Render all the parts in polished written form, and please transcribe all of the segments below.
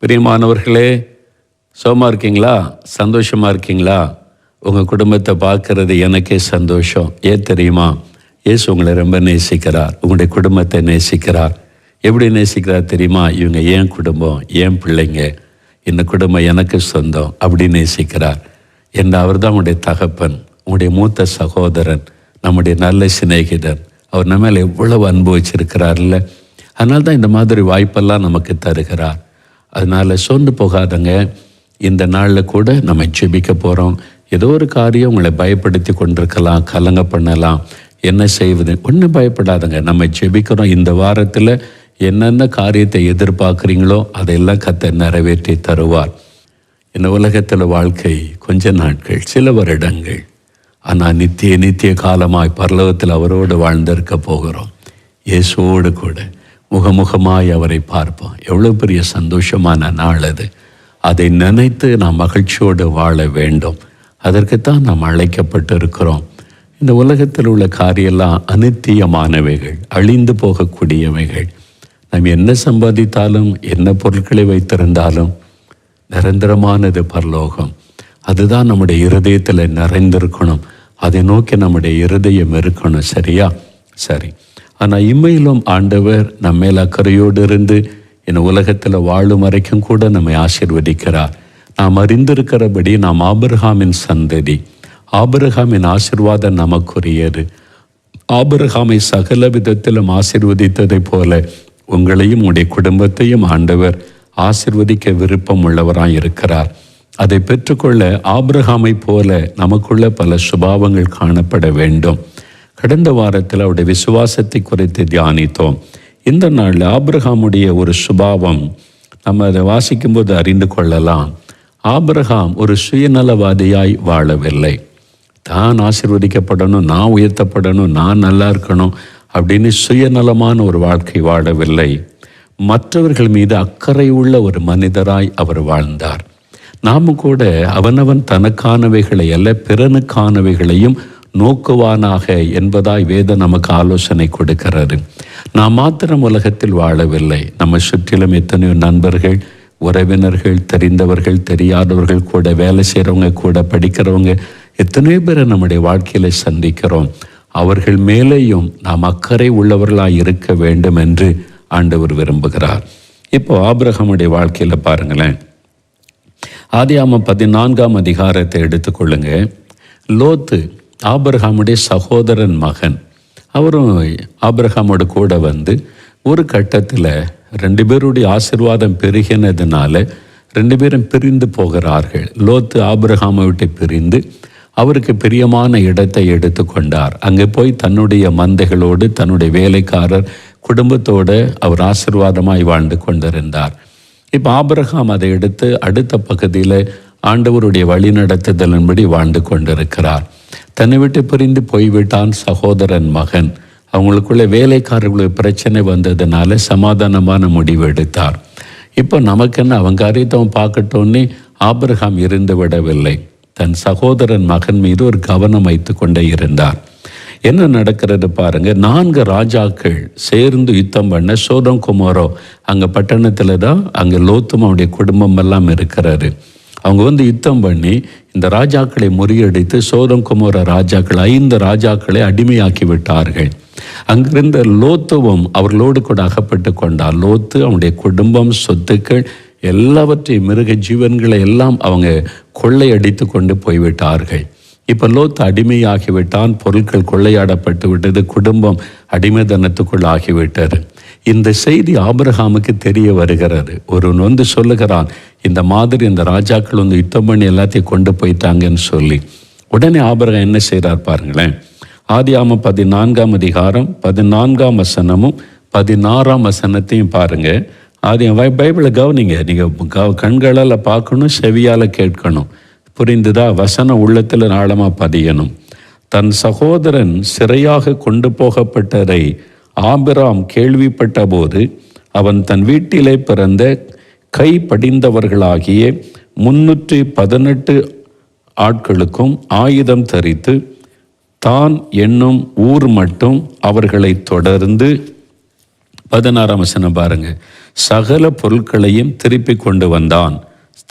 பிரியமானவர்களே, சோமா இருக்கீங்களா? சந்தோஷமாக இருக்கீங்களா? உங்கள் குடும்பத்தை பார்க்கறது எனக்கே சந்தோஷம். ஏன் தெரியுமா? இயேசு உங்களை ரொம்ப நேசிக்கிறார். உங்களுடைய குடும்பத்தை நேசிக்கிறார். எப்படி நேசிக்கிறார் தெரியுமா? இவங்க ஏன் குடும்பம், ஏன் பிள்ளைங்க, இந்த குடும்பம் எனக்கு சொந்தம் அப்படி நேசிக்கிறார். என்ன அவர் தான் உங்களுடைய தகப்பன், உங்களுடைய மூத்த சகோதரன், நம்முடைய நல்ல சிநேகிதன். அவர் நம்ம மேலே எவ்வளவு அன்பு வச்சிருக்கிறார்ல. அதனால தான் இந்த மாதிரி வாய்ப்பெல்லாம் நமக்கு தருகிறார். அதனால் சோர்ந்து போகாதங்க. இந்த நாளில் கூட நம்ம ஜெபிக்க போகிறோம். ஏதோ ஒரு காரியம் உங்களை பயப்படுத்தி கொண்டிருக்கலாம், கலங்க பண்ணலாம். என்ன செய்வது? ஒன்றும் பயப்படாதங்க. நம்ம ஜெபிக்கிறோம். இந்த வாரத்தில் என்னென்ன காரியத்தை எதிர்பார்க்குறீங்களோ அதையெல்லாம் கர்த்தர் நிறைவேற்றி தருவார். இந்த உலகத்தில் வாழ்க்கை கொஞ்ச நாட்கள், சில வருடங்கள். ஆனால் நித்திய காலமாய் பரலோகத்தில் அவரோடு வாழ்ந்திருக்க போகிறோம். இயேசுவோடு கூட முகமுகமாய் அவரை பார்ப்போம். எவ்வளோ பெரிய சந்தோஷமான நாள் அது. அதை நினைத்து நாம் மகிழ்ச்சியோடு வாழ வேண்டும். அதற்குத்தான் நாம் அழைக்கப்பட்டு இருக்கிறோம். இந்த உலகத்தில் உள்ள காரியெல்லாம் அநித்தியமானவைகள், அழிந்து போகக்கூடியவைகள். நாம் என்ன சம்பாதித்தாலும் என்ன பொருட்களை வைத்திருந்தாலும் நிரந்தரமானது பரலோகம். அதுதான் நம்முடைய இருதயத்தில் நிறைந்திருக்கணும். அதை நோக்கி நம்முடைய இருதயம் இருக்கணும். சரியா? சரி. ஆனால் இம்மையிலும் ஆண்டவர் நம்ம மேல் அக்கறையோடு இருந்து இந்த உலகத்தில் வாழும் வரைக்கும் கூட நம்மை ஆசீர்வதிக்கிறார். நாம் அறிந்திருக்கிறபடி நாம் ஆபிரகாமின் சந்ததி. ஆபிரகாமின் ஆசீர்வாதம் நமக்குரியது. ஆபிரகாமை சகல விதத்திலும் ஆசீர்வதித்ததை போல உங்களையும் உங்களுடைய குடும்பத்தையும் ஆண்டவர் ஆசீர்வதிக்க விருப்பம் உள்ளவராய் இருக்கிறார். அதை பெற்றுக்கொள்ள ஆபிரகாமை போல நமக்குள்ள பல சுபாவங்கள் காணப்பட வேண்டும். கடந்த வாரத்தில் அவருடைய விசுவாசத்தை குறித்து தியானித்தோம். இந்த நாளில் ஆபிரகாமுடைய ஒரு சுபாவம் நம்ம அதை வாசிக்கும்போது அறிந்து கொள்ளலாம். ஆபிரகாம் ஒரு சுயநலவாதியாய் வாழவில்லை. தான் ஆசீர்வதிக்கப்படணும், நான் உயர்த்தப்படணும், நான் நல்லா இருக்கணும் அப்படின்னு சுயநலமான ஒரு வாழ்க்கை வாழவில்லை. மற்றவர்கள் மீது அக்கறை உள்ள ஒரு மனிதராய் அவர் வாழ்ந்தார். நாம் கூட அவனவன் தனக்கானவைகளை அல்ல பிறனுக்கானவைகளையும் நோக்குவானாக என்பதாய் வேதம் நமக்கு ஆலோசனை கொடுக்கிறது. நாம் மாத்திரம் உலகத்தில் வாழவில்லை. நம்ம சுற்றிலும் எத்தனையோ நண்பர்கள், உறவினர்கள், தெரிந்தவர்கள், தெரியாதவர்கள், கூட வேலை செய்கிறவங்க, கூட படிக்கிறவங்க, எத்தனையோ பேரை நம்முடைய வாழ்க்கையில் சந்திக்கிறோம். அவர்கள் மேலேயும் நாம் அக்கறை உள்ளவர்களாக இருக்க வேண்டும் என்று ஆண்டவர் விரும்புகிறார். இப்போ ஆபிரகாமுடைய வாழ்க்கையில் பாருங்களேன். ஆதியாகமம் 14ஆம் அதிகாரத்தை எடுத்துக்கொள்ளுங்க. லோத்து ஆபிரகாமுடைய சகோதரன் மகன். அவரும் ஆபிரகாமோடு கூட வந்து ஒரு கட்டத்தில் 2 பேருடைய ஆசீர்வாதம் பெருகினதுனால 2 பேரும் பிரிந்து போகிறார்கள். லோத்து ஆபிரகாமை விட்டு பிரிந்து அவருக்கு பிரியமான இடத்தை எடுத்து கொண்டார். அங்கே போய் தன்னுடைய மந்தைகளோடு தன்னுடைய வேலைக்காரர் குடும்பத்தோடு அவர் ஆசீர்வாதமாய் வாழ்ந்து கொண்டிருந்தார். இப்போ ஆபிரகாம் அதை எடுத்து அடுத்த பகுதியில் ஆண்டவருடைய வழி நடத்துதலின்படி வாழ்ந்து கொண்டிருக்கிறார். தன்னை விட்டு பிரிந்து போய்விட்டான் சகோதரன் மகன். அவங்களுக்குள்ள வேலைக்காரர்களுக்கு பிரச்சனை வந்ததுனால சமாதானமான முடிவு எடுத்தார். இப்போ நமக்குன்னு அவங்க காரியத்தை பார்க்கட்டோன்னே ஆபிரகாம் இருந்து விடவில்லை. தன் சகோதரன் மகன் மீது ஒரு கவனம் வைத்து கொண்டே இருந்தார். என்ன நடக்கிறது பாருங்க. 4 ராஜாக்கள் சேர்ந்து யுத்தம் பண்ண சோதம் குமாரோ அங்கே பட்டணத்தில் தான் அங்கே லோத்தும் அவனுடைய குடும்பம் எல்லாம் இருக்கிறாரு. அவங்க வந்து யுத்தம் பண்ணி இந்த ராஜாக்களை முறியடித்து சோதம் குமார ராஜாக்கள் 5 ராஜாக்களை அடிமையாக்கி விட்டார்கள். அங்கிருந்த லோத்துவும் அவர்களோடு கூட அகப்பட்டு கொண்டார். லோத்து அவனுடைய குடும்பம், சொத்துக்கள் எல்லாவற்றையும், மிருக ஜீவன்களை எல்லாம் அவங்க கொள்ளையடித்து கொண்டு போய்விட்டார்கள். இப்போ லோத்து அடிமையாகிவிட்டான். பொருட்கள் கொள்ளையாடப்பட்டு விட்டது. குடும்பம் அடிமைத்தனத்துக்குள் ஆகிவிட்டது. இந்த செய்தி ஆபிரகாமுக்கு தெரிய வருகிறது. ஒருவன் வந்து சொல்லுகிறான், இந்த மாதிரி இந்த ராஜாக்கள் வந்து யுத்தம் பண்ணி எல்லாத்தையும் கொண்டு போயிட்டாங்கன்னு சொல்லி. உடனே ஆபிரகாம் என்ன செய்கிறார் பாருங்களேன். ஆதியாகமம் 14ஆம் அதிகாரம் 14ஆம் வசனமும் 16ஆம் வசனத்தையும் பாருங்க. பைபிளை கவனிங்க. நீங்கள் கண்களால் பார்க்கணும், செவியால் கேட்கணும். புரிந்துதா? வசனம் உள்ளத்தில் ஆழமாக பதியணும். தன் சகோதரன் சிறையாக கொண்டு போகப்பட்டதை ஆபிராம் கேள்விப்பட்ட போது அவன் தன் வீட்டிலே பிறந்த கை படிந்தவர்களாகிய 318 ஆட்களுக்கும் ஆயுதம் தரித்து தான் என்னும் ஊர் மட்டும் அவர்களை தொடர்ந்து 16ஆம் வசனம் பாருங்க. சகல பொருட்களையும் திருப்பி கொண்டு வந்தான்.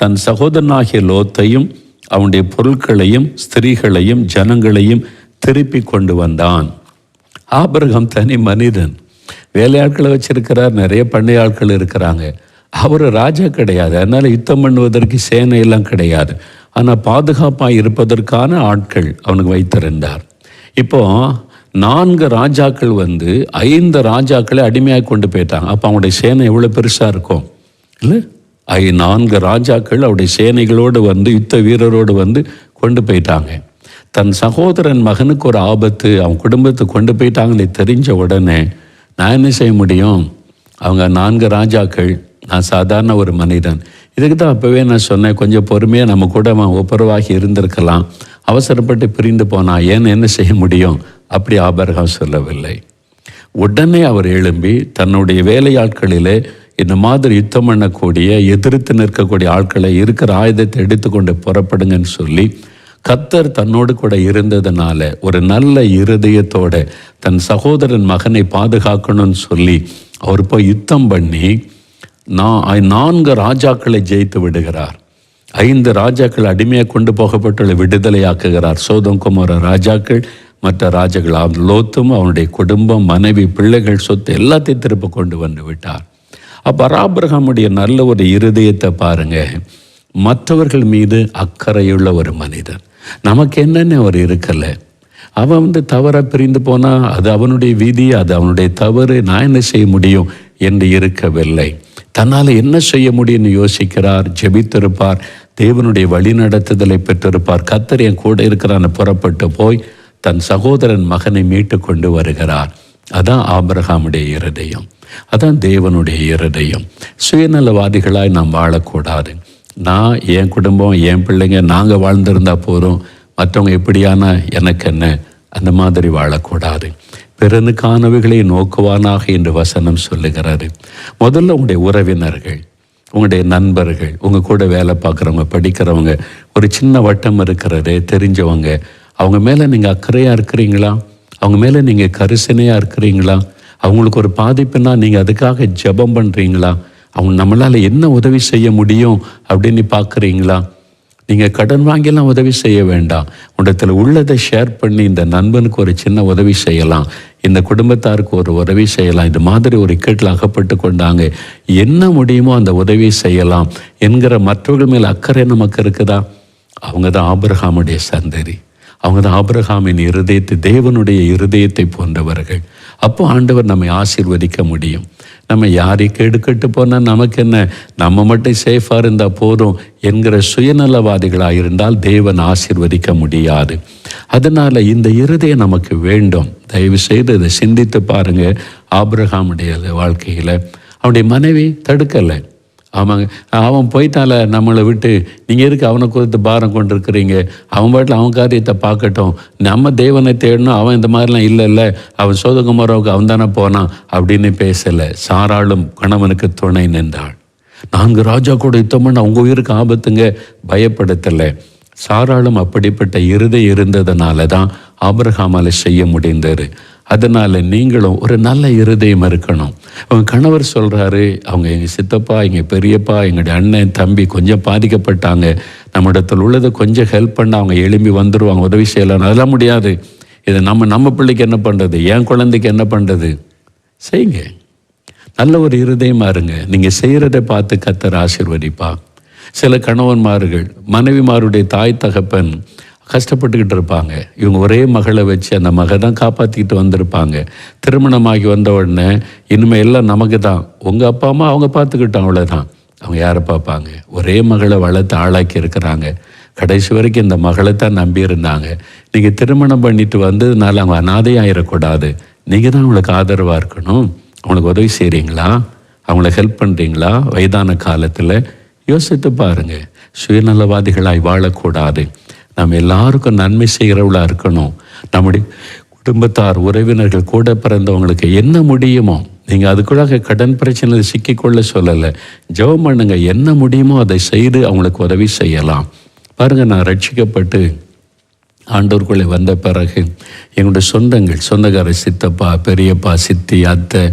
தன் சகோதரனாகிய லோத்தையும் அவனுடைய பொருட்களையும் ஸ்திரீகளையும் ஜனங்களையும் திருப்பி கொண்டு வந்தான். ஆபிரகாம் தனி மனிதன், வேலையாட்களை வச்சிருக்கிறார், நிறைய பண்ணை ஆட்கள் இருக்கிறாங்க. அவர் ராஜா கிடையாது, அதனால் யுத்தம் பண்ணுவதற்கு சேனை எல்லாம் கிடையாது. ஆனால் பாதுகாப்பாக இருப்பதற்கான ஆட்கள் அவனுக்கு வைத்திருந்தார். இப்போ 4 ராஜாக்கள் 5 ராஜாக்களை அடிமையாக கொண்டு போயிட்டாங்க. அப்போ அவனுடைய சேனை எவ்வளோ பெருசாக இருக்கும் இல்லை? 4 ராஜாக்கள் அவருடைய சேனைகளோடு யுத்த வீரரோடு கொண்டு போயிட்டாங்க. தன் சகோதரன் மகனுக்கு ஒரு ஆபத்து, அவன் குடும்பத்தை கொண்டு போயிட்டாங்கன்னு தெரிஞ்ச உடனே நான் என்ன செய்ய முடியும்? அவங்க 4 ராஜாக்கள், நான் சாதாரண ஒரு மனிதன். இதுக்கு தான் அப்போவே நான் சொன்னேன், கொஞ்சம் பொறுமையாக நம்ம கூட ஒப்புரவாகி இருந்திருக்கலாம், அவசரப்பட்டு பிரிந்து போனா ஏன்னு என்ன செய்ய முடியும்? அப்படி ஆபிரகாம் சொல்லவில்லை. உடனே அவர் எழும்பி தன்னுடைய வேலையாட்களிலே இந்த மாதிரி யுத்தம் பண்ணக்கூடிய, எதிர்த்து நிற்கக்கூடிய ஆட்களை இருக்கிற ஆயுதத்தை எடுத்துக்கொண்டு புறப்படுங்கன்னு சொல்லி, கர்த்தர் தன்னோடு கூட இருந்ததுனால ஒரு நல்ல இருதயத்தோட தன் சகோதரன் மகனை பாதுகாக்கணும்னு சொல்லி அவர் போய் யுத்தம் பண்ணி 4 ராஜாக்களை ஜெயித்து விடுகிறார். 5 ராஜாக்கள் அடிமையாக கொண்டு போகப்பட்டுள்ள விடுதலையாக்குகிறார். சோதோம் குமார ராஜாக்கள், மற்ற ராஜாக்கள், லோத்தும் அவனுடைய குடும்பம், மனைவி, பிள்ளைகள், சொத்து எல்லாத்தையும் திரும்ப கொண்டு வந்து விட்டார். அப்போ ஆபிரகாமுடைய நல்ல ஒரு இருதயத்தை பாருங்க. மற்றவர்கள் மீது அக்கறையுள்ள ஒரு மனிதன். நமக்கு என்னென்ன அவர் இருக்கலை. அவன் தவறாக பிரிந்து போனால் அது அவனுடைய விதி, அது அவனுடைய தவறு, நான் என்ன செய்ய முடியும் என்று இருக்கவில்லை. தன்னால் என்ன செய்ய முடியும்னு யோசிக்கிறார், ஜெபித்திருப்பார், தேவனுடைய வழி நடத்துதலை பெற்றிருப்பார். கர்த்தர் என் கூட இருக்கிறான்னு புறப்பட்டு போய் தன் சகோதரன் மகனை மீட்டு கொண்டு வருகிறார். அதான் ஆபிரகாமுடைய இருதயம், அதான் தேவனுடைய இருதயம். சுயநலவாதிகளாய் நாம் வாழக்கூடாது. நான், என் குடும்பம், என் பிள்ளைங்க, நாங்கள் வாழ்ந்திருந்தா போதும், மற்றவங்க எப்படியானா எனக்கு என்ன, அந்த மாதிரி வாழக்கூடாது. பிறனுக்கானவைகளை நோக்குவானாக என்று வசனம் சொல்லுகிறாரு. முதல்ல உங்களுடைய உறவினர்கள், உங்களுடைய நண்பர்கள், உங்கள் கூட வேலை பார்க்குறவங்க, படிக்கிறவங்க, ஒரு சின்ன வட்டம் இருக்கிறது, தெரிஞ்சவங்க, அவங்க மேலே நீங்கள் அக்கறையாக இருக்கிறீங்களா? அவங்க மேலே நீங்கள் கரிசனையாக இருக்கிறீங்களா? அவங்களுக்கு ஒரு பாதிப்புனா நீங்கள் அதுக்காக ஜெபம் பண்ணுறீங்களா? அவங்க நம்மளால் என்ன உதவி செய்ய முடியும் அப்படின்னு பார்க்குறீங்களா? நீங்கள் கடன் வாங்கிலாம் உதவி செய்ய வேண்டாம். உடத்தில் உள்ளதை ஷேர் பண்ணி இந்த நண்பனுக்கு ஒரு சின்ன உதவி செய்யலாம், இந்த குடும்பத்தாருக்கு ஒரு உதவி செய்யலாம். இது மாதிரி ஒரு இக்கட்டில் அகப்பட்டு கொண்டாங்க, என்ன முடியுமோ அந்த உதவி செய்யலாம் என்கிற மற்றவர்கள் மேல் அக்கறை நமக்கு இருக்குதா? அவங்க தான் ஆபிரகாமுடைய சந்ததி. அவங்க தான் ஆபிரகாமின் இருதயத்தை, தேவனுடைய இருதயத்தை போன்றவர்கள். அப்போ ஆண்டவர் நம்மை ஆசீர்வதிக்க முடியும். நம்ம யாரையும் கெடுக்கட்டு போனால் நமக்கு என்ன, நம்ம மட்டும் சேஃபாக இருந்தால் போதும் என்கிற சுயநலவாதிகளாக இருந்தால் தேவன் ஆசீர்வதிக்க முடியாது. அதனால் இந்த இருதயம் நமக்கு வேண்டும். தயவு செய்து இதை சிந்தித்து பாருங்கள். ஆபிரகாமுடைய வாழ்க்கையில் அவனுடைய மனைவி தடுக்கலை. அவன் போயிட்டால நம்மளை விட்டு, நீங்கள் எதுக்கு அவனை குறித்து பாரம் கொண்டு இருக்கிறீங்க, அவன் பாட்டில் அவன் காரியத்தை பார்க்கட்டும், நம்ம தேவனை தேடணும், அவன் இந்த மாதிரிலாம் இல்லை, அவன் சோதகுமாராவுக்கு அவன் தானே போனான் அப்படின்னு பேசலை. சாராளும் கணவனுக்கு துணை நின்றாள். 4 ராஜா கூட யுத்தம் பண்ண அவங்க உயிருக்கு ஆபத்துங்க, பயப்படுத்தலை. சாராளும் அப்படிப்பட்ட இருதயம் இருந்ததுனால தான் ஆபிரகாமால் செய்ய முடிந்தது. அதனால் நீங்களும் ஒரு நல்ல இருதயம் இருக்கணும். அவங்க கணவர் சொல்கிறாரு, அவங்க எங்கள் சித்தப்பா, எங்கள் பெரியப்பா, எங்களுடைய அண்ணன், தம்பி கொஞ்சம் பாதிக்கப்பட்டாங்க, நம்ம இடத்துல உள்ளதை கொஞ்சம் ஹெல்ப் பண்ண அவங்க எழும்பி வந்துடுவாங்க, உதவி செய்யலாம். அதெல்லாம் முடியாது, இதை நம்ம பிள்ளைக்கு என்ன பண்ணுறது, என் குழந்தைக்கு என்ன பண்ணுறது, செய்யுங்க. நல்ல ஒரு இருதயமாக இருங்க. நீங்கள் செய்கிறத பார்த்து கர்த்தர் ஆசீர்வதிப்பா. சில கணவன்மார்கள், மனைவிமாருடைய தாய் தகப்பன் கஷ்டப்பட்டுக்கிட்டு இருப்பாங்க. இவங்க ஒரே மகளை வச்சு அந்த மகை தான் காப்பாற்றிக்கிட்டு வந்திருப்பாங்க. திருமணமாகி வந்த உடனே இனிமேல் எல்லாம் நமக்கு தான், உங்கள் அப்பா அம்மா அவங்க பார்த்துக்கிட்டோம், அவ்வளோதான். அவங்க யாரை பார்ப்பாங்க? ஒரே மகளை வளர்த்து ஆளாக்கி இருக்கிறாங்க. கடைசி வரைக்கும் இந்த மகளை தான் நம்பியிருந்தாங்க. நீங்கள் திருமணம் பண்ணிட்டு வந்ததுனால அவங்க அனாதையாயிடக்கூடாது. நீங்கள் தான் அவங்களுக்கு ஆதரவாக இருக்கணும். அவங்களுக்கு உதவி செய்கிறீங்களா? அவங்கள ஹெல்ப் பண்ணுறீங்களா? வயதான காலத்தில் யோசித்து பாருங்கள். சுயநலவாதிகளாய் வாழக்கூடாது. நம்ம எல்லாருக்கும் நன்மை செய்கிறவளாக இருக்கணும். நம்முடைய குடும்பத்தார், உறவினர்கள், கூட பிறந்தவங்களுக்கு என்ன முடியுமோ, நீங்கள் அதுக்குள்ளாக கடன் பிரச்சனையில் சிக்கிக்கொள்ள சொல்லலை. ஜெபம் பண்ணுங்க, என்ன முடியுமோ அதை செய்து அவங்களுக்கு உதவி செய்யலாம். பாருங்கள், நான் ரட்சிக்கப்பட்டு ஆண்டவருக்குள்ளே வந்த பிறகு என்னுடைய சொந்தக்கார சித்தப்பா, பெரியப்பா, சித்தி, அத்தை,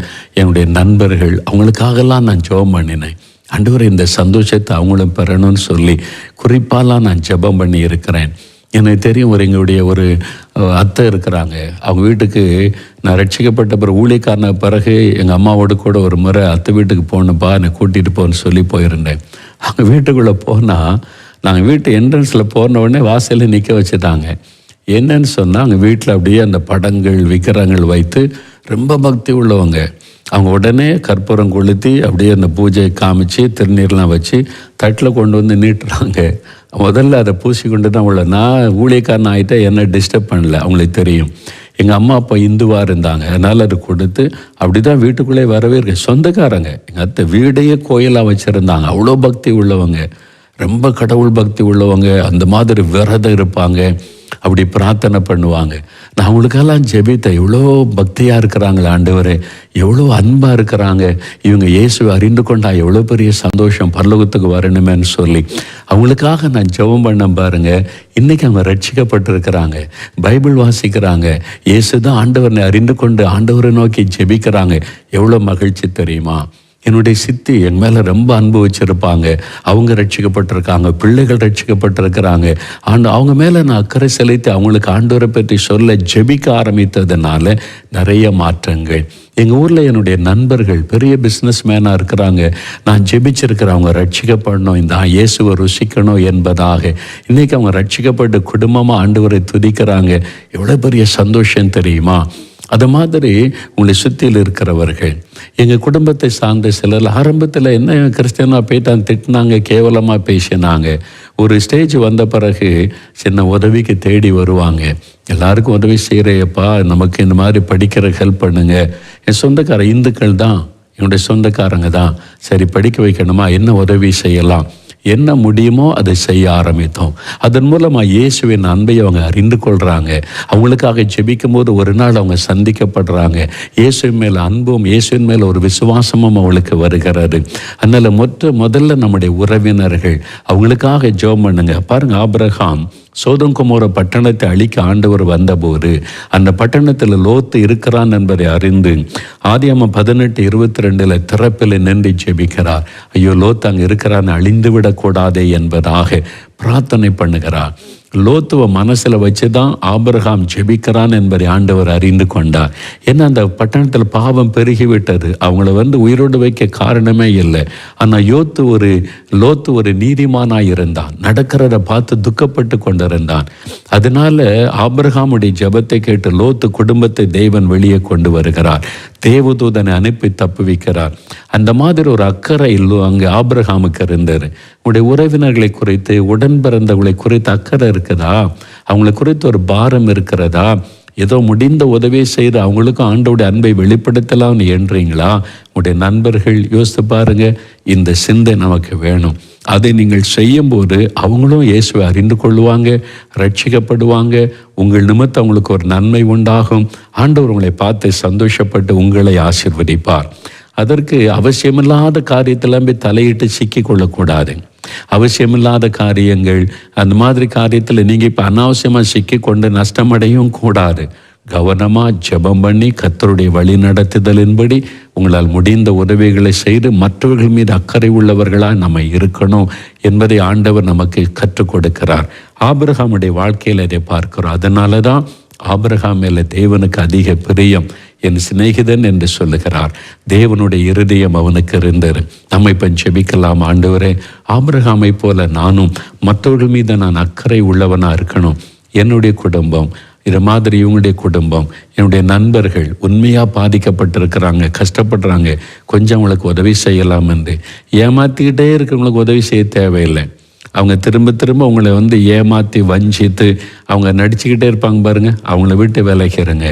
என்னுடைய நண்பர்கள், அவங்களுக்காகலாம் நான் ஜெபம் பண்ணினேன். ஆண்டவரே, இந்த சந்தோஷத்தை அவங்களும் பெறணும்னு சொல்லி குறிப்பாலாம் நான் ஜெபம் பண்ணி இருக்கிறேன். எனக்கு தெரியும், எங்களுடைய ஒரு அத்தை இருக்கிறாங்க. அவங்க வீட்டுக்கு நான் ரட்சிக்கப்பட்ட பிறகு ஊழியக்காரன பிறகு எங்கள் அம்மாவோடு கூட ஒரு முறை அத்தை வீட்டுக்கு போகணுப்பா, என்னை கூட்டிகிட்டு போன்னு சொல்லி போயிருந்தேன். அவங்க வீட்டுக்குள்ளே போனால் நாங்கள் வீட்டு என்ட்ரன்ஸில் போன உடனே வாசலில் நிற்க வச்சுட்டாங்க. என்னன்னு சொன்னால், அவங்க வீட்டில் அப்படியே அந்த படங்கள், விக்கிரகங்கள் வைத்து ரொம்ப பக்தி உள்ளவங்க. அவங்க உடனே கற்பூரம் கொளுத்தி அப்படியே அந்த பூஜையை காமிச்சு திருநீர்லாம் வச்சு தட்டில் கொண்டு வந்து நீட்டுறாங்க. முதல்ல அதை பூசி கொண்டு தான் உள்ள நான் ஊழியக்காரன் ஆகிட்டா என்ன டிஸ்டர்ப் பண்ணல. அவங்களுக்கு தெரியும் எங்கள் அம்மா அப்பா இந்துவாக இருந்தாங்க, அதனால் அது கொடுத்து அப்படி தான் வீட்டுக்குள்ளே வரவே இருக்கு. சொந்தக்காரங்க எங்கள் அத்தை வீடையே கோயிலாக வச்சுருந்தாங்க. அவ்வளோ பக்தி உள்ளவங்க, ரொம்ப கடவுள் பக்தி உள்ளவங்க. அந்த மாதிரி விரதம் இருப்பாங்க, அப்படி பிரார்த்தனை பண்ணுவாங்க. நான் அவங்களுக்கெல்லாம் ஜெபித்தேன், எவ்வளோ பக்தியாக இருக்கிறாங்களே ஆண்டவரே, எவ்வளோ அன்பாக இருக்கிறாங்க, இவங்க இயேசுவை அறிந்து கொண்டா எவ்வளோ பெரிய சந்தோஷம், பரலோகத்துக்கு வரணுமேன்னு சொல்லி அவங்களுக்காக நான் ஜெபம் பண்ண பாருங்க. இன்றைக்கி அவங்க ரட்சிக்கப்பட்டிருக்கிறாங்க, பைபிள் வாசிக்கிறாங்க, இயேசு தான் ஆண்டவரை அறிந்து கொண்டு ஆண்டவரை நோக்கி ஜெபிக்கிறாங்க. எவ்வளோ மகிழ்ச்சி தெரியுமா? என்னுடைய சித்தி என் மேலே ரொம்ப அன்பு வச்சுருப்பாங்க. அவங்க ரட்சிக்கப்பட்டிருக்காங்க, பிள்ளைகள் ரட்சிக்கப்பட்டிருக்கிறாங்க. அவங்க மேலே நான் அக்கறை செலுத்தி அவங்களுக்கு ஆண்டவரை பற்றி சொல்ல ஜெபிக்க ஆரம்பித்ததுனால நிறைய மாற்றங்கள். எங்கள் ஊரில் என்னுடைய நண்பர்கள் பெரிய பிஸ்னஸ் மேனாக இருக்கிறாங்க. நான் ஜெபிச்சிருக்கிறேன், அவங்க ரட்சிக்கப்படணும், இந்த இயேசுவை ருசிக்கணும் என்பதாக. இன்றைக்கி அவங்க ரட்சிக்கப்பட்டு குடும்பமாக ஆண்டவரை துதிக்கிறாங்க. எவ்வளோ பெரிய சந்தோஷம் தெரியுமா? அது மாதிரி உங்களை சுற்றியில் இருக்கிறவர்கள், எங்கள் குடும்பத்தை சார்ந்த சிலர் ஆரம்பத்தில் என்ன கிறிஸ்டியனாக போயிட்டாங்க, திட்டினாங்க, கேவலமாக பேசினாங்க. ஒரு ஸ்டேஜ் வந்த பிறகு சின்ன உதவிக்கு தேடி வருவாங்க. எல்லாருக்கும் உதவி செய்கிறேப்பா, நமக்கு இந்த மாதிரி படிக்கிற ஹெல்ப் பண்ணுங்க. என் சொந்தக்கார இந்துக்கள் தான், என்னுடைய சொந்தக்காரங்க தான். சரி, படிக்க வைக்கணுமா, என்ன உதவி செய்யலாம், என்ன முடியுமோ அதை செய்ய ஆரம்பித்தோம். அதன் மூலமாக இயேசுவின் அன்பை அவங்க அறிந்து கொள்கிறாங்க. அவங்களுக்காக ஜெபிக்கும் போது ஒரு நாள் அவங்க சந்திக்கப்படுறாங்க. இயேசுவின் மேல் அன்பும் இயேசுவின் மேல் ஒரு விசுவாசமும் அவங்களுக்கு வருகிறது. அதனால் முதல்ல நம்முடைய உறவினர்கள், அவங்களுக்காக ஜெபம் பண்ணுங்க. பாருங்க, ஆபிரகாம் சோதோம் கொமோரா பட்டணத்தை அழிக்க ஆண்டவர் வந்தபோது அந்த பட்டணத்தில் லோத்து இருக்கிறான் என்பதை அறிந்து ஆதியாகமம் 18:22 திறப்பில் நின்று ஜெபிக்கிறார். ஐயோ, லோத்து அங்கே இருக்கிறான்னு அழிந்து விடக்கூடாதே என்பதாக பிரார்த்தனை பண்ணுகிறார். லோத்துவை மனசில் வச்சு தான் ஆபிரகாம் ஜெபிக்கிறான் என்பதை ஆண்டவர் அறிந்து கொண்டார். ஏன்னா அந்த பட்டணத்தில் பாவம் பெருகிவிட்டது, அவங்கள உயிரோடு வைக்க காரணமே இல்லை. ஆனால் லோத்து ஒரு நீதிமானாய் இருந்தான், நடக்கிறத பார்த்து துக்கப்பட்டு கொண்டிருந்தான். அதனால ஆபிரகாமுடைய ஜெபத்தை கேட்டு லோத்து குடும்பத்தை தேவன் வெளியே கொண்டு வருகிறார், தேவதூதனை அனுப்பி தப்புவிக்கிறார். அந்த மாதிரி ஒரு அக்கறை அங்கே ஆபிரகாமுக்கு இருந்தது. உங்களுடைய உறவினர்களை குறித்து, உடன் பிறந்தவர்களை குறித்து அக்கறை இருக்குதா? அவங்களை குறித்து ஒரு பாரம் இருக்கிறதா? ஏதோ முடிந்த உதவியை செய்து அவங்களுக்கும் ஆண்டோடைய அன்பை வெளிப்படுத்தலாம்னு எண்றீங்களா? உங்களுடைய நண்பர்கள் யோசித்து பாருங்க, இந்த சிந்தை நமக்கு வேணும். அதை நீங்கள் செய்யும்போது அவங்களும் இயேசுவை அறிந்து கொள்ளுவாங்க, ரட்சிக்கப்படுவாங்க. உங்கள் நிமித்தம் அவங்களுக்கு ஒரு நன்மை உண்டாகும். ஆண்டவர் உங்களை பார்த்து சந்தோஷப்பட்டு உங்களை ஆசீர்வதிப்பார். அதற்கு அவசியமில்லாத காரியத்தில் போய் தலையிட்டு சிக்கி கொள்ளக்கூடாது. அவசியமில்லாத காரியங்கள், அந்த மாதிரி காரியத்தில் நீங்கள் இப்போ அனாவசியமாக சிக்கி கொண்டு நஷ்டமடையும் கூடாது. கவனமாக ஜெபம் பண்ணி கர்த்தருடைய வழி நடத்துதலின்படி உங்களால் முடிந்த உதவிகளை செய்து மற்றவர்கள் மீது அக்கறை உள்ளவர்களாக நம்ம இருக்கணும் என்பதை ஆண்டவர் நமக்கு கற்றுக் கொடுக்கிறார். ஆபிரகாமுடைய வாழ்க்கையில் அதை பார்க்கிறோம். அதனால தான் ஆபிரகாம் மேலே தேவனுக்கு அதிக பிரியம், என் சிநேகிதன் என்று சொல்லுகிறார். தேவனுடைய இருதயம் அவனுக்கு இருந்தது. நம்ம இப்போ ஜெபிக்கலாம், ஆண்டவரே, ஆபிரகாமை போல நானும் மற்றவர்கள் மீது நான் அக்கறை உள்ளவனாக இருக்கணும். என்னுடைய குடும்பம் இது மாதிரி, இவங்களுடைய குடும்பம், என்னுடைய நண்பர்கள் உண்மையாக பாதிக்கப்பட்டிருக்கிறாங்க, கஷ்டப்படுறாங்க, கொஞ்சம் அவங்களுக்கு உதவி செய்யலாம் என்று. ஏமாற்றிக்கிட்டே இருக்கிறவங்களுக்கு உதவி செய்ய தேவையில்லை. அவங்க திரும்ப திரும்ப உங்களை ஏமாற்றி வஞ்சித்து அவங்க நடிச்சுக்கிட்டே இருப்பாங்க பாருங்கள், அவங்கள விட்டு விலகிறங்க.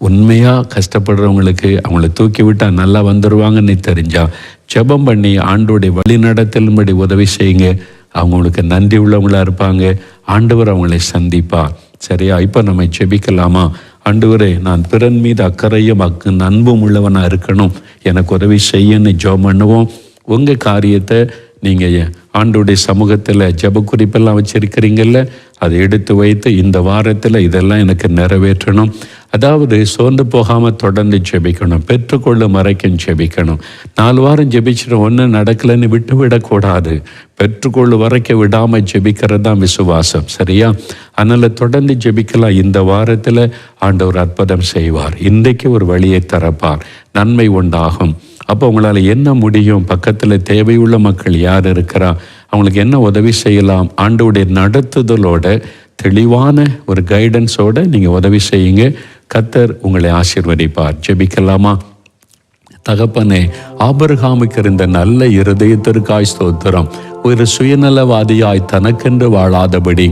உண்மையாக கஷ்டப்படுறவங்களுக்கு அவங்கள தூக்கி விட்டால் நல்லா வந்துடுவாங்கன்னு தெரிஞ்சால் ஜெபம் பண்ணி ஆண்டோடைய வழி நடத்தலும்படி உதவி செய்யுங்க. அவங்களுக்கு நன்றி உள்ளவங்களாக இருப்பாங்க. ஆண்டவர் அவங்களை சந்திப்பார். சரியா? இப்போ நம்ம ஜெபிக்கலாமா? ஆண்டவரே, நான் பிறன் மீது அக்கறையும் அன்பும் உள்ளவனாக இருக்கணும், எனக்கு உதவி செய்யன்னு ஜெபம் பண்ணுவோம். உங்கள் காரியத்தை நீங்கள் ஆண்டோடைய சமூகத்தில் ஜெப குறிப்பெல்லாம் வச்சுருக்கிறீங்கல்ல, அதை எடுத்து வைத்து இந்த வாரத்தில் இதெல்லாம் எனக்கு நிறைவேற்றணும். அதாவது சோர்ந்து போகாமல் தொடர்ந்து ஜெபிக்கணும், பெற்றுக்கொள்ளும் வரைக்கும் ஜெபிக்கணும். 4 வாரம் ஜெபிச்சுட்டு ஒன்றும் நடக்கலைன்னு விட்டு விடக்கூடாது. பெற்றுக்கொள்ளும் வரைக்கும் விடாமல் ஜெபிக்கிறது தான் விசுவாசம், சரியா? அதனால் தொடர்ந்து ஜெபிக்கலாம். இந்த வாரத்தில் ஆண்டவர் அற்புதம் செய்வார். இன்றைக்கு ஒரு வழியை திறப்பார், நன்மை உண்டாகும். அப்போ உங்களால் என்ன முடியும்? பக்கத்தில் தேவையுள்ள மக்கள் யார் இருக்கிறா, அவங்களுக்கு என்ன உதவி செய்யலாம்? ஆண்டவருடைய நடத்துதலோட தெளிவான ஒரு கைடன்ஸோடு நீங்கள் உதவி செய்யுங்க. கர்த்தர் உங்களை ஆசீர்வதிப்பார். ஜெபிக்கலாமா? தகப்பனே, ஆபிரகாமுக்கு இருந்த நல்ல இருதயத்திற்காய் ஸ்தோத்திரம். ஒரு சுயநலவாதியாய் தனக்கென்று வாழாதபடி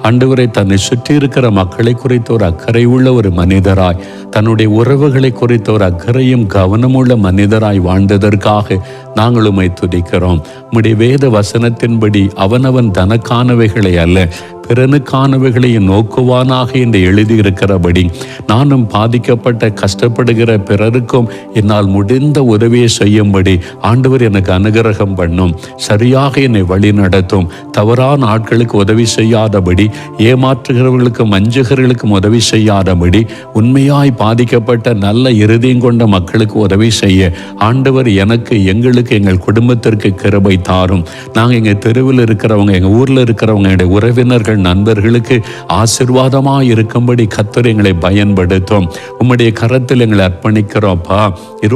ஆண்டவரை தன்னை சுற்றி இருக்கிற மக்களை குறித்த ஒரு அக்கறை உள்ள ஒரு மனிதராய், தன்னுடைய உறவுகளை குறித்த ஒரு அக்கறையும் கவனமுள்ள மனிதராய் வாழ்ந்ததற்காக நாங்கள் உம்மை துதிக்கிறோம். உம்முடைய வேத வசனத்தின்படி அவனவன் தனக்கானவைகளை அல்ல பிறனுக்கானவைகளையும் நோக்குவானாக என்று எழுதியிருக்கிறபடி நானும் பாதிக்கப்பட்ட கஷ்டப்படுகிற பிறருக்கும் என்னால் முடிந்த உதவியை செய்யும்படி ஆண்டவர் எனக்கு அனுகிரகம் பண்ணும். சரியாக என்னை வழி நடத்தும். தவறான ஆட்களுக்கு உதவி செய்யாதபடி, ஏமாற்றுகிறவர்களுக்கும் வஞ்சகர்களுக்கும் உதவி செய்யாதபடி, உண்மையாய் பாதிக்கப்பட்ட நல்ல இருதயம் கொண்ட மக்களுக்கு உதவி செய்ய ஆண்டவர் எனக்கு, எங்களுக்கு, எங்கள் குடும்பத்திற்கு கிருபை தாரும். நாங்கள் எங்கள் தெருவில் இருக்கிறவங்க, எங்கள் ஊரில் இருக்கிறவங்க, எங்களுடைய உறவினர்கள், நண்பர்களுக்கு ஆசீர்வாதமாக இருக்கும்படி கர்த்தர் எங்களை பயன்படுத்தும். உம்முடைய கரத்தில் எங்களை அர்ப்பணிக்கிறோம்ப்பா.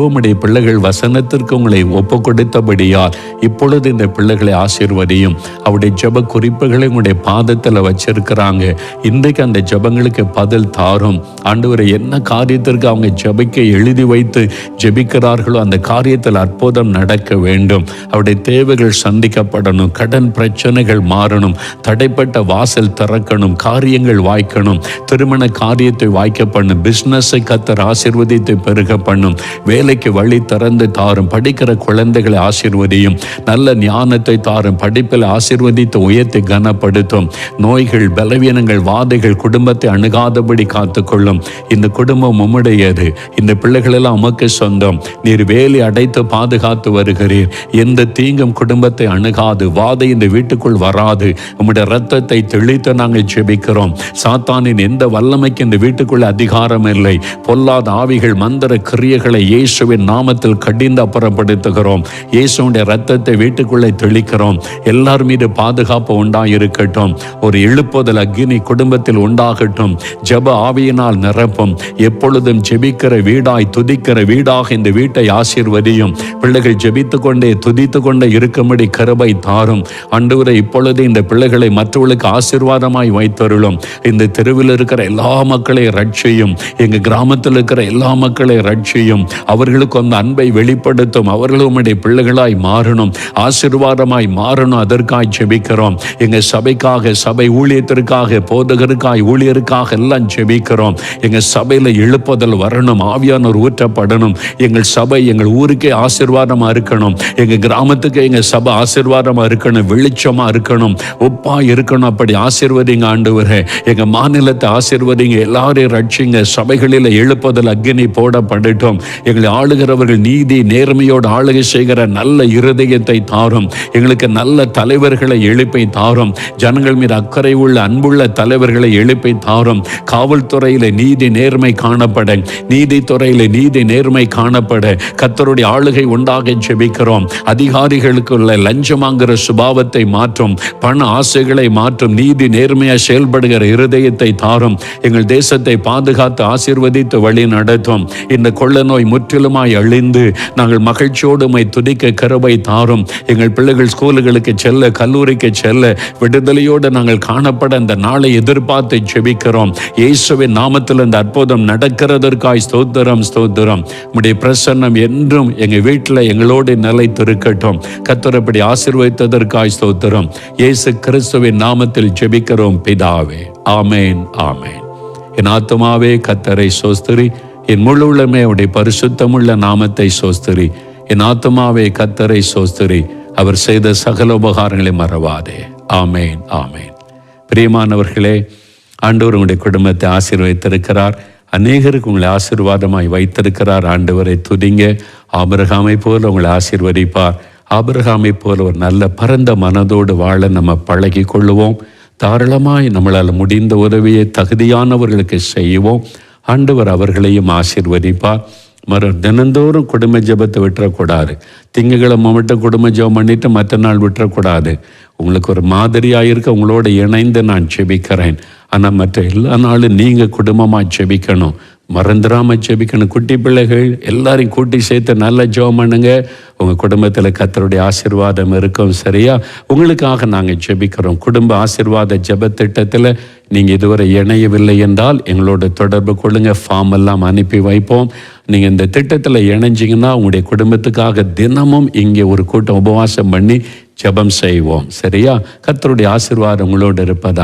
உம்முடைய பிள்ளைகள் வசனத்திற்கு உங்களை ஒப்பு கொடுத்தபடியால் இப்பொழுது இந்த பிள்ளைகளை ஆசீர்வதியும். அவருடைய ஜெப குறிப்புகளை உங்களுடைய பாதத்தில் வச்சிருக்கிறாங்க. இன்றைக்கு அந்த ஜெபங்களுக்கு பதில் தாரும். ஆண்டவரை என்ன காரியத்திற்கு அவங்க ஜெபிக்க எழுதி வைத்து ஜெபிக்கிறார்களோ அந்த காரியத்தில் அற்புதம் நடக்க வேண்டும். அவருடைய தேவைகள் சந்திக்கப்படணும், கடன் பிரச்சனைகள் மாறணும், தடைப்பட்ட வாசல் திறக்கணும், காரியங்கள் வாய்க்கணும், திருமண காரியத்தை வாய்க்க பண்ணும், பிசினஸை கர்த்தர் ஆசீர்வதித்து பெருக பண்ணும், வேலைக்கு வழி திறந்து தாரும், படிக்கிற குழந்தைகளை ஆசீர்வதியும், நல்ல ஞானத்தை தாரும், படிப்பில் ஆசீர்வதித்து உயர்த்தி கனப்படுத்தும், நோய்கள், பலவீனங்கள், வாதைகள் குடும்பத்தை அணுகாதபடி காத்துக்கொள்ளும். இந்த குடும்பம் உம்முடையது, இந்த பிள்ளைகள் எல்லாம் உமக்கு சொந்தம். நீர் வேலி அடைத்து பாதுகாத்து வருகிறீர். எந்த தீங்கும் குடும்பத்தை அணுகாது, வாதை இந்த வீட்டுக்குள் வராது. உம்முடைய இரத்தத்தை தெளித்து நாங்கள் ஜெபிக்கிறோம். சாத்தானின் எந்த வல்லமைக்கு இந்த வீட்டுக்குள்ள அதிகாரம் இல்லை. பொல்லாத ஆவிகள், மந்திர கிரியைகளை இயேசுவின் நாமத்தில் கடிந்து அப்புறப்படுத்துகிறோம். இயேசுடைய இரத்தத்தை வீட்டுக்குள்ளே தெளிக்கிறோம். எல்லார் மீது பாதுகாப்பு உண்டாயிருக்கட்டும். ஒரு எழுப்புதல் அக்கினி குடும்பத்தில் உண்டாகட்டும். ஜெப ஆவியினால் நிரப்பும். எப்பொழுதும் ஜெபிக்கிற வீடாய், துதிக்கிற வீடாக இந்த வீட்டை ஆசீர்வதியும். பிள்ளைகள் ஜெபித்து கொண்டே துதித்து கொண்டே இருக்கும்படி கிருபை தாரும். ஆண்டவரே, இப்பொழுது இந்த பிள்ளைகளை மற்றவர்களுக்கு ஆசீர்வாதமாய் வைத்தருளும். இந்த தெருவில் இருக்கிற எல்லா மக்களையும் ரட்சியும். எங்க கிராமத்தில் இருக்கிற எல்லா மக்களையும் ரட்சியும். அவர்களுக்கு அந்த அன்பை வெளிப்படுத்தும். அவர்களும் உம்முடைய பிள்ளைகளாய் மாறணும், ஆசீர்வாதமாய் மாறணும். அதற்காய் ஜெபிக்கிறோம். எங்க சபைக்காக, சபை ஊழியத்திற்காக, போதகருக்காய், ஊழியருக்காக எல்லாம் ஜெபிக்கிறோம். எங்க சபையில எழுப்புதல் வரணும், ஆவியானவர் ஊற்றப்படணும். எங்கள் சபை எங்கள் ஊருக்கே ஆசீர்வாதமா இருக்கணும். எங்க கிராமத்துக்கு எங்க சபை ஆசீர்வாதமா இருக்கணும், வெளிச்சமா இருக்கணும், ஒப்பா இருக்கணும். அப்படி ஆசீர்வதிங்க ஆண்டவரே. எங்க மாநிலத்தை ஆசீர்வதிங்க. எல்லாரையும் ரட்சிங்க. சபைகளில் எழுப்புதல் அக்கினி போடப்படட்டும். எங்களை ஆளுகிறவர்கள் நீதி நேர்மையோடு ஆளுகை செய்கிற நல்ல இருதயத்தை தாரும். எங்களுக்கு நல்ல தலைவர்களை எழுப்பை தாரும். ஜனங்கள் மீது அக்கறை உள்ள அன்புள்ள தலைவர்களை எழுப்பை தாரும். காவல்துறையில நீதி நேர்மை காணப்பட, நீதித்துறையில நீதி நேர்மை காணப்பட கர்த்தருடைய ஆளுகை உண்டாக ஜெபிக்கிறோம். அதிகாரிகளுக்குள்ள லஞ்சமாங்கிற சுபாவத்தை மாற்றும், பண ஆசைகளை மாற்றும், நீதி நேர்மையாக செயல்படுகிற இருதயத்தை தாரும். எங்கள் தேசத்தை பாதுகாத்து ஆசீர்வதித்து வழி நடத்தும். இந்த கொள்ள நோய் முற்றிலுமாய் அழிந்து நாங்கள் மகிழ்ச்சியோடு துதிக்க கிருபை தாரும். எங்கள் பிள்ளைகள் ஸ்கூலுகளுக்கு செல்ல, கல்லூரிக்கு செல்ல விடுதலையோடு நாங்கள் காணப்பட அந்த நாளை எதிர்பார்த்து ஜெபிக்கிறோம். இயேசுவின் நாமத்தில் அந்த அற்புதம் நடக்கிறதற்காய் ஸ்தோத்திரம், ஸ்தோத்திரம். உம்முடைய பிரசன்னம் என்றும் எங்க வீட்டில் எங்களோடு நிலைத்திருக்கட்டும். கர்த்தர் அப்படி ஆசீர்வதித்ததற்காய் ஸ்தோத்திரம். இயேசு கிறிஸ்துவின் நாமத்தில் ஜெபிக்கிறோம் பிதாவே. ஆமேன், ஆமேன். என் ஆத்துமாவே கர்த்தரை சோஸ்திரி, என் முழு உள்ளமே அவருடைய பரிசுத்தமுள்ள நாமத்தை சோஸ்திரி. என் ஆத்துமாவே கர்த்தரை சோஸ்திரி, அவர் செய்த சகல உபகாரங்களை மறவாதே. ஆமேன், ஆமேன். பிரியமானவர்களே, ஆண்டவர் உங்களுடைய குடும்பத்தை ஆசீர்வதித்திருக்கிறார். அநேகருக்கு உங்களை ஆசீர்வாதமாய் வைத்திருக்கிறார். ஆண்டவரை துதிங்க. ஆபிரகாமை போல உங்களை ஆசீர்வதிப்பார். ஆபிரகாமை போல ஒரு நல்ல பரந்த மனதோடு வாழ நம்ம பழகி கொள்ளுவோம். தாராளமாய் நம்மளால் முடிந்த உதவியை தகுதியானவர்களுக்கு செய்வோம். ஆண்டவர் அவர்களையும் ஆசீர்வதிப்பார். தினந்தோறும் குடும்ப ஜெபத்தை விட்டுறக்கூடாது. திங்கட்கிழமை மட்டும் குடும்ப ஜெபம் பண்ணிட்டு மற்ற நாள் விட்டுறக்கூடாது. உங்களுக்கு ஒரு மாதிரியாக இருக்க உங்களோட இணைந்து நான் ஜெபிக்கிறேன். ஆனால் மற்ற எல்லா நாளும் நீங்கள் குடும்பமாக ஜெபிக்கணும். மறந்துடாமல் ஜெபிக்கணும். குட்டி பிள்ளைகள் எல்லாரையும் கூட்டி சேர்த்து நல்லா ஜெபம் பண்ணுங்க. உங்கள் குடும்பத்தில் கர்த்தருடைய ஆசீர்வாதம் இருக்கும். சரியா? உங்களுக்காக நாங்கள் ஜெபிக்கிறோம். குடும்ப ஆசீர்வாத ஜெப திட்டத்தில் நீங்கள் இதுவரை இணையவில்லை என்றால் எங்களோட தொடர்பு கொள்ளுங்க. ஃபார்ம் எல்லாம் அனுப்பி வைப்போம். நீங்கள் இந்த திட்டத்தில் இணைஞ்சிங்கன்னா உங்களுடைய குடும்பத்துக்காக தினமும் இங்கே ஒரு கூட்டம் உபவாசம் பண்ணி ஜெபம் செய்வோம். சரியா? கர்த்தருடைய ஆசீர்வாதம் உங்களோடு இருப்பதா